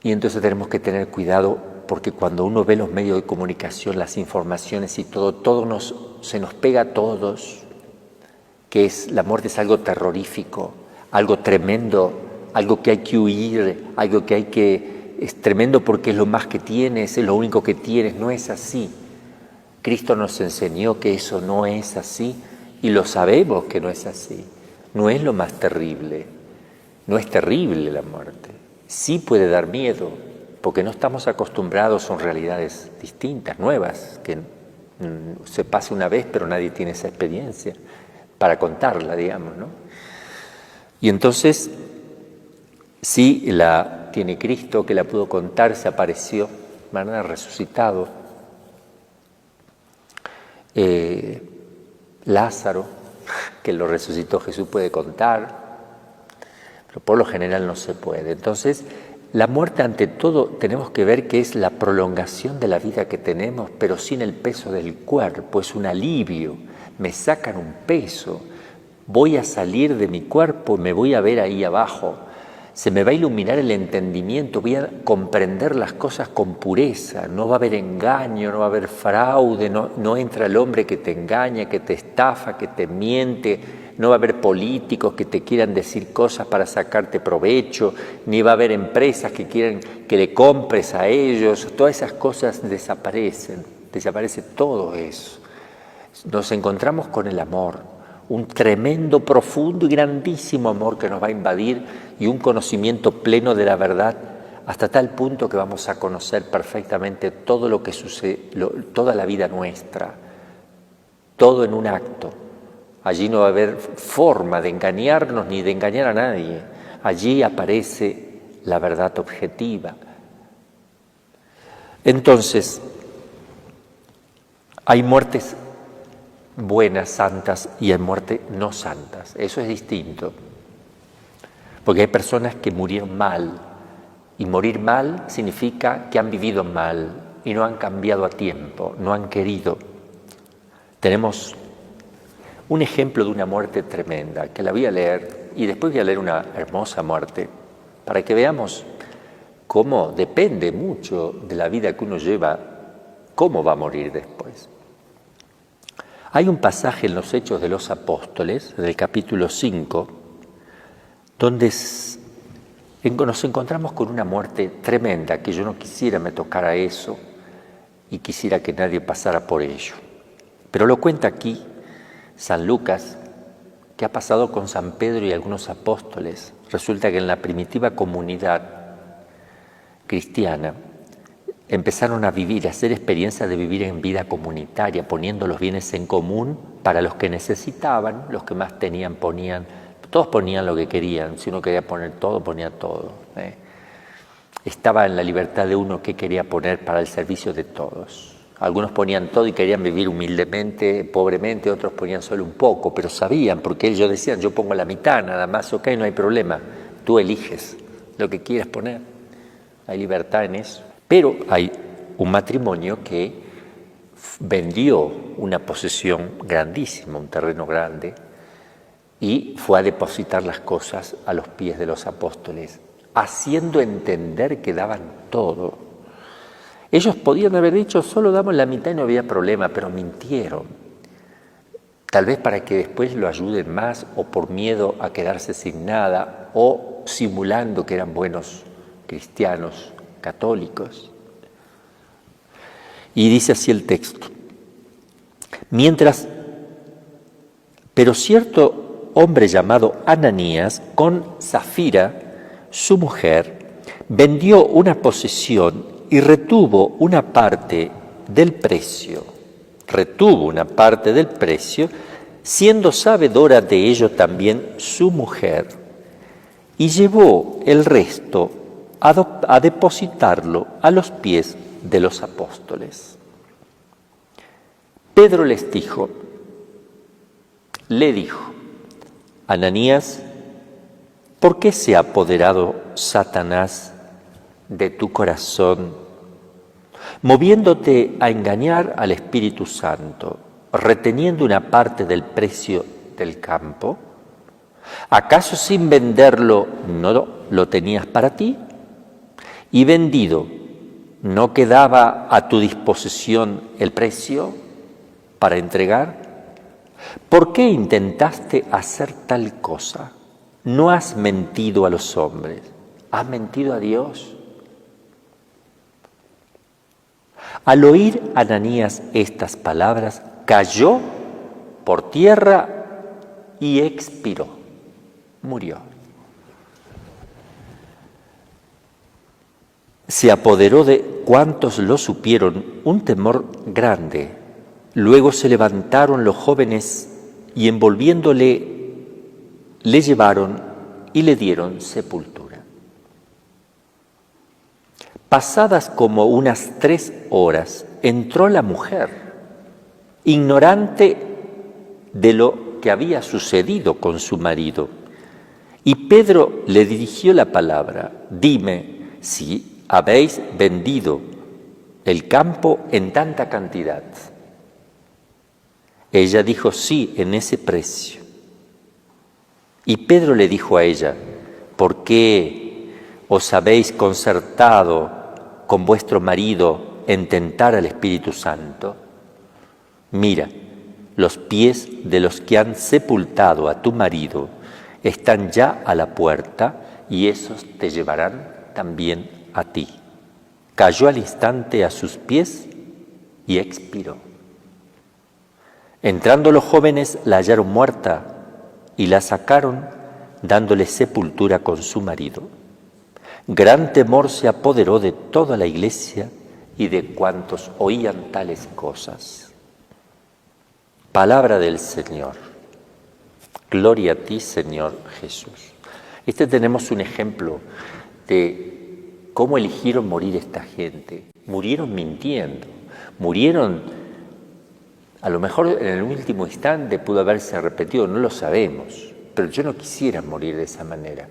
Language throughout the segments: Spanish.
Y entonces tenemos que tener cuidado porque cuando uno ve los medios de comunicación, las informaciones y todo se nos pega a todos, que la muerte es algo terrorífico, algo tremendo, algo que hay que huir, algo que es tremendo porque es lo más que tienes, es lo único que tienes. No es así. Cristo nos enseñó que eso no es así y lo sabemos que no es así. No es lo más terrible, no es terrible la muerte. Sí puede dar miedo porque no estamos acostumbrados, son realidades distintas, nuevas, que se pasa una vez pero nadie tiene esa experiencia para contarla, digamos, ¿no? Y entonces, sí la tiene Cristo, que la pudo contar, se apareció, ¿verdad? Resucitado. Lázaro, que lo resucitó Jesús, puede contar, pero por lo general no se puede. Entonces, la muerte ante todo tenemos que ver que es la prolongación de la vida que tenemos, pero sin el peso del cuerpo, es un alivio, me sacan un peso, voy a salir de mi cuerpo y me voy a ver ahí abajo, se me va a iluminar el entendimiento, voy a comprender las cosas con pureza, no va a haber engaño, no va a haber fraude, no entra el hombre que te engaña, que te estafa, que te miente, no va a haber políticos que te quieran decir cosas para sacarte provecho, ni va a haber empresas que quieran que le compres a ellos, todas esas cosas desaparecen, desaparece todo eso. Nos encontramos con el amor, un tremendo, profundo y grandísimo amor que nos va a invadir y un conocimiento pleno de la verdad hasta tal punto que vamos a conocer perfectamente todo lo que sucede, toda la vida nuestra, todo en un acto. Allí no va a haber forma de engañarnos ni de engañar a nadie. Allí aparece la verdad objetiva. Entonces, hay muertes buenas, santas, y hay muertes no santas. Eso es distinto. Porque hay personas que murieron mal, y morir mal significa que han vivido mal y no han cambiado a tiempo, no han querido. Tenemos un ejemplo de una muerte tremenda, que la voy a leer, y después voy a leer una hermosa muerte, para que veamos cómo depende mucho de la vida que uno lleva, cómo va a morir después. Hay un pasaje en los Hechos de los Apóstoles, en el capítulo 5, donde nos encontramos con una muerte tremenda, que yo no quisiera me tocara eso y quisiera que nadie pasara por ello. Pero lo cuenta aquí San Lucas, que ha pasado con San Pedro y algunos apóstoles. Resulta que en la primitiva comunidad cristiana empezaron a vivir, a hacer experiencia de vivir en vida comunitaria, poniendo los bienes en común para los que necesitaban, los que más tenían ponían, todos ponían lo que querían, si uno quería poner todo, ponía todo. Estaba en la libertad de uno que quería poner para el servicio de todos. Algunos ponían todo y querían vivir humildemente, pobremente, otros ponían solo un poco, pero sabían, porque ellos decían, yo pongo la mitad nada más, ok, no hay problema, tú eliges lo que quieras poner, hay libertad en eso. Pero hay un matrimonio que vendió una posesión grandísima, un terreno grande, y fue a depositar las cosas a los pies de los apóstoles, haciendo entender que daban todo. Ellos podían haber dicho, solo damos la mitad y no había problema, pero mintieron. Tal vez para que después lo ayuden más, o por miedo a quedarse sin nada, o simulando que eran buenos cristianos, católicos. Y dice así el texto. Pero cierto hombre llamado Ananías, con Zafira, su mujer, vendió una posesión y retuvo una parte del precio, siendo sabedora de ello también su mujer, y llevó el resto a depositarlo a los pies de los apóstoles. Pedro le dijo, Ananías, ¿por qué se ha apoderado Satanás de tu corazón, moviéndote a engañar al Espíritu Santo, reteniendo una parte del precio del campo? ¿Acaso sin venderlo no lo tenías para ti? y vendido, ¿no quedaba a tu disposición el precio para entregar? ¿Por qué intentaste hacer tal cosa? No has mentido a los hombres, has mentido a Dios. Al oír Ananías estas palabras, cayó por tierra y expiró, murió. Se apoderó de cuantos lo supieron un temor grande. Luego se levantaron los jóvenes y envolviéndole, le llevaron y le dieron sepultura. Pasadas como unas 3 horas, entró la mujer, ignorante de lo que había sucedido con su marido. Y Pedro le dirigió la palabra: dime si habéis vendido el campo en tanta cantidad. Ella dijo: sí, en ese precio. Y Pedro le dijo a ella: ¿por qué os habéis concertado con vuestro marido en tentar al Espíritu Santo? Mira, los pies de los que han sepultado a tu marido están ya a la puerta y esos te llevarán también a ti. Cayó al instante a sus pies y expiró. Entrando los jóvenes la hallaron muerta y la sacaron dándole sepultura con su marido. Gran temor se apoderó de toda la iglesia y de cuantos oían tales cosas. Palabra del Señor. Gloria a ti, Señor Jesús. Tenemos un ejemplo de cómo eligieron morir esta gente. Murieron mintiendo, murieron. A lo mejor en el último instante pudo haberse repetido, no lo sabemos, pero yo no quisiera morir de esa manera.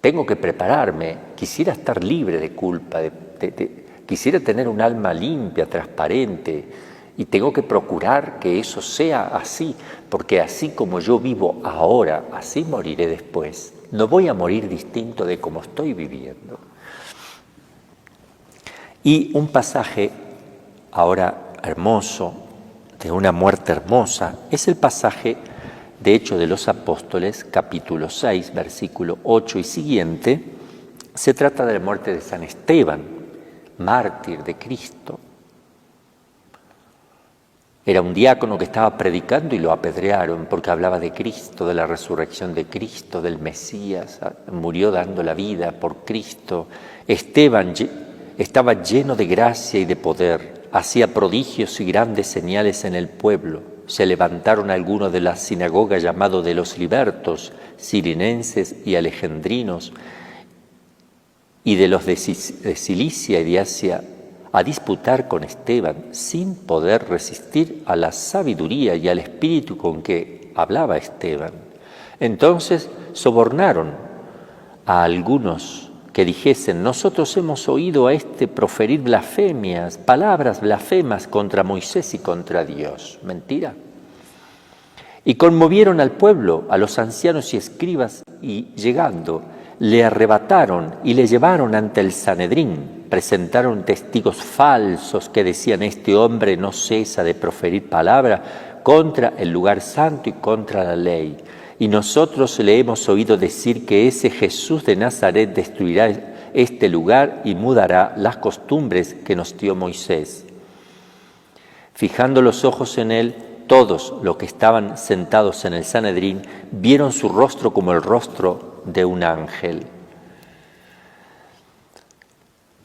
Tengo que prepararme, quisiera estar libre de culpa, quisiera tener un alma limpia, transparente, y tengo que procurar que eso sea así, porque así como yo vivo ahora, así moriré después. No voy a morir distinto de como estoy viviendo. Y un pasaje ahora hermoso, de una muerte hermosa, es el pasaje de Hechos de los Apóstoles, capítulo 6, versículo 8 y siguiente. Se trata de la muerte de San Esteban, mártir de Cristo. Era un diácono que estaba predicando y lo apedrearon porque hablaba de Cristo, de la resurrección de Cristo, del Mesías. Murió dando la vida por Cristo. Esteban estaba lleno de gracia y de poder. Hacía prodigios y grandes señales en el pueblo. Se levantaron algunos de la sinagoga llamado de los libertos, cirinenses y alejandrinos, y de los de Cilicia y de Asia, a disputar con Esteban, sin poder resistir a la sabiduría y al espíritu con que hablaba Esteban. Entonces sobornaron a algunos que dijesen: nosotros hemos oído a este proferir blasfemias, palabras blasfemas contra Moisés y contra Dios. Mentira. Y conmovieron al pueblo, a los ancianos y escribas, y llegando, le arrebataron y le llevaron ante el Sanedrín. Presentaron testigos falsos que decían: este hombre no cesa de proferir palabra contra el lugar santo y contra la ley. Y nosotros le hemos oído decir que ese Jesús de Nazaret destruirá este lugar y mudará las costumbres que nos dio Moisés. Fijando los ojos en él, todos los que estaban sentados en el Sanedrín vieron su rostro como el rostro de un ángel.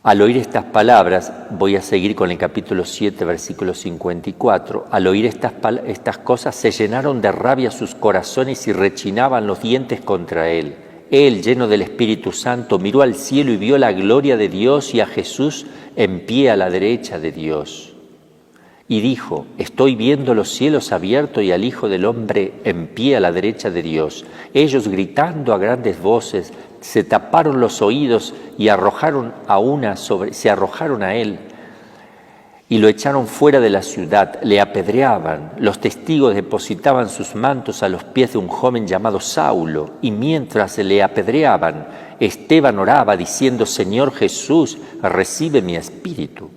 Al oír estas palabras, voy a seguir con el capítulo 7, versículo 54. Al oír estas cosas se llenaron de rabia sus corazones y rechinaban los dientes contra él. Él, lleno del Espíritu Santo, miró al cielo y vio la gloria de Dios y a Jesús en pie a la derecha de Dios. Y dijo: estoy viendo los cielos abiertos y al Hijo del Hombre en pie a la derecha de Dios. Ellos, gritando a grandes voces, se taparon los oídos y se arrojaron a él y lo echaron fuera de la ciudad, le apedreaban. Los testigos depositaban sus mantos a los pies de un joven llamado Saulo, y mientras se le apedreaban, Esteban oraba diciendo: Señor Jesús, recibe mi espíritu.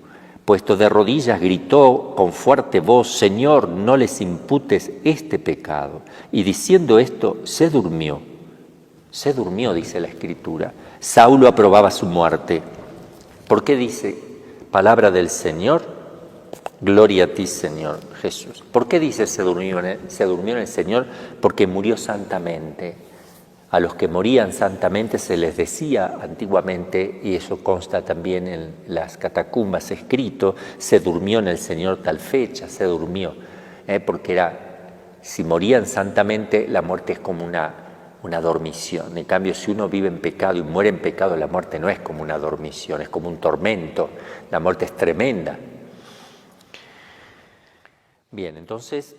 Puesto de rodillas, gritó con fuerte voz: Señor, no les imputes este pecado. Y diciendo esto, se durmió. Se durmió, dice la Escritura. Saulo aprobaba su muerte. ¿Por qué dice palabra del Señor? Gloria a ti, Señor Jesús. ¿Por qué dice se durmió en el Señor? Porque murió santamente. A los que morían santamente se les decía antiguamente, y eso consta también en las catacumbas escrito: se durmió en el Señor tal fecha, se durmió. Porque si morían santamente, la muerte es como una dormición. En cambio, si uno vive en pecado y muere en pecado, la muerte no es como una dormición, es como un tormento. La muerte es tremenda. Bien, entonces